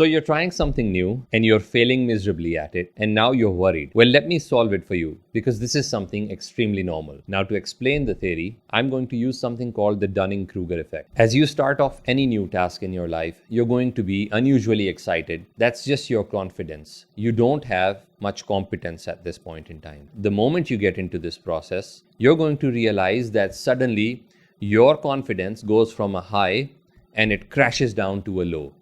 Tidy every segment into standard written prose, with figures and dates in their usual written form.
So you're trying something new and you're failing miserably at it, and now you're worried. Well, let me solve it for you, because this is something extremely normal. Now, to explain the theory, I'm going to use something called the Dunning-Kruger effect. As you start off any new task in your life, you're going to be unusually excited. That's just your confidence. You don't have much competence at this point in time. The moment you get into this process, you're going to realize that suddenly your confidence goes from a high and it crashes down to a low.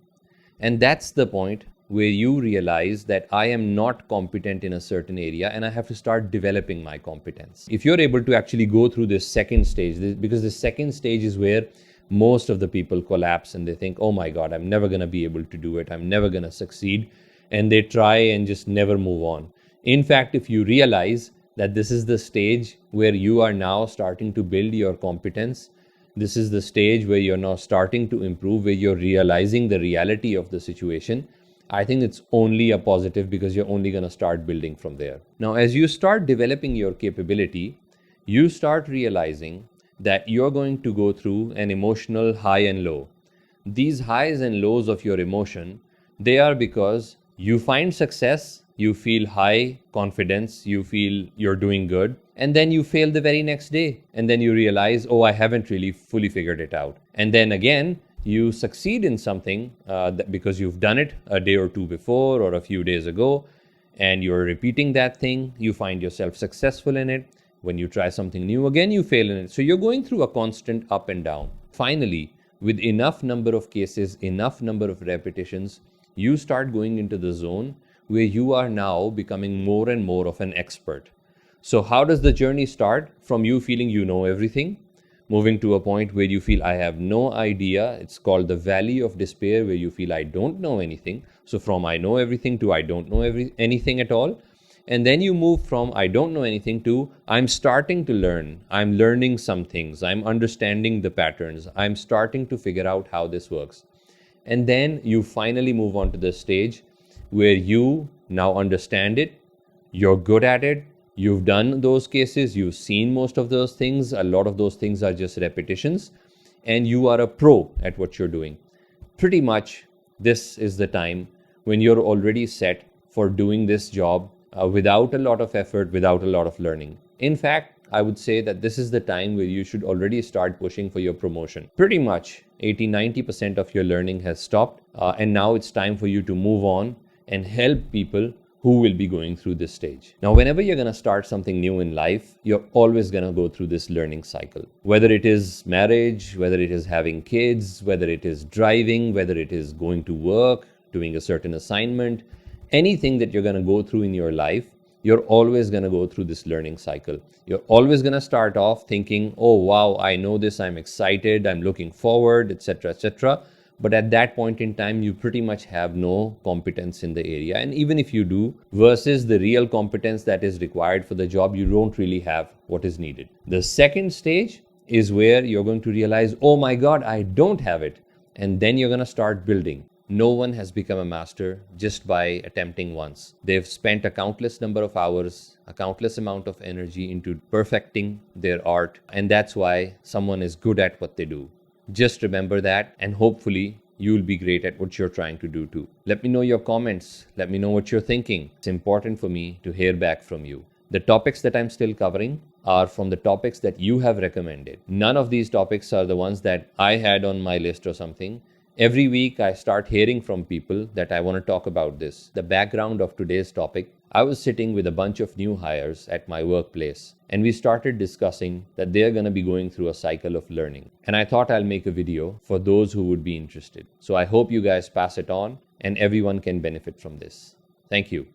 And that's the point where you realize that I am not competent in a certain area and I have to start developing my competence. If you're able to actually go through this second stage, because the second stage is where most of the people collapse and they think, oh my God, I'm never going to be able to do it. I'm never going to succeed. And they try and just never move on. In fact, if you realize that this is the stage where you are now starting to build your competence, this is the stage where you're now starting to improve, where you're realizing the reality of the situation, I think it's only a positive, because you're only going to start building from there. Now, as you start developing your capability, you start realizing that you're going to go through an emotional high and low. These highs and lows of your emotion, they are because you find success, you feel high confidence, you feel you're doing good, and then you fail the very next day. And then you realize, oh, I haven't really fully figured it out. And then again, you succeed in something because you've done it a day or two before or a few days ago, and you're repeating that thing. You find yourself successful in it. When you try something new, again, you fail in it. So you're going through a constant up and down. Finally, with enough number of cases, enough number of repetitions, you start going into the zone where you are now becoming more and more of an expert. So how does the journey start? From you feeling you know everything, moving to a point where you feel I have no idea. It's called the valley of despair, where you feel I don't know anything. So from I know everything to I don't know anything at all. And then you move from I don't know anything to I'm starting to learn. I'm learning some things. I'm understanding the patterns. I'm starting to figure out how this works. And then you finally move on to the stage where you now understand it. You're good at it. You've done those cases. You've seen most of those things. A lot of those things are just repetitions. And you are a pro at what you're doing. Pretty much this is the time when you're already set for doing this job without a lot of effort, without a lot of learning. In fact, I would say that this is the time where you should already start pushing for your promotion. Pretty much 80-90% of your learning has stopped, and now it's time for you to move on and help people who will be going through this stage. Now, whenever you're going to start something new in life, you're always going to go through this learning cycle. Whether it is marriage, whether it is having kids, whether it is driving, whether it is going to work, doing a certain assignment, anything that you're going to go through in your life, you're always going to go through this learning cycle. You're always going to start off thinking, oh, wow, I know this, I'm excited, I'm looking forward, etc., etc. But at that point in time, you pretty much have no competence in the area. And even if you do, versus the real competence that is required for the job, you don't really have what is needed. The second stage is where you're going to realize, oh my God, I don't have it. And then you're going to start building. No one has become a master just by attempting once. They've spent a countless number of hours, a countless amount of energy into perfecting their art. And that's why someone is good at what they do. Just remember that, and hopefully you'll be great at what you're trying to do too. Let me know your comments. Let me know what you're thinking. It's important for me to hear back from you. The topics that I'm still covering are from the topics that you have recommended. None of these topics are the ones that I had on my list or something. Every week I start hearing from people that I want to talk about this. The background of today's topic, I was sitting with a bunch of new hires at my workplace, and we started discussing that they're going to be going through a cycle of learning. And I thought I'll make a video for those who would be interested. So I hope you guys pass it on and everyone can benefit from this. Thank you.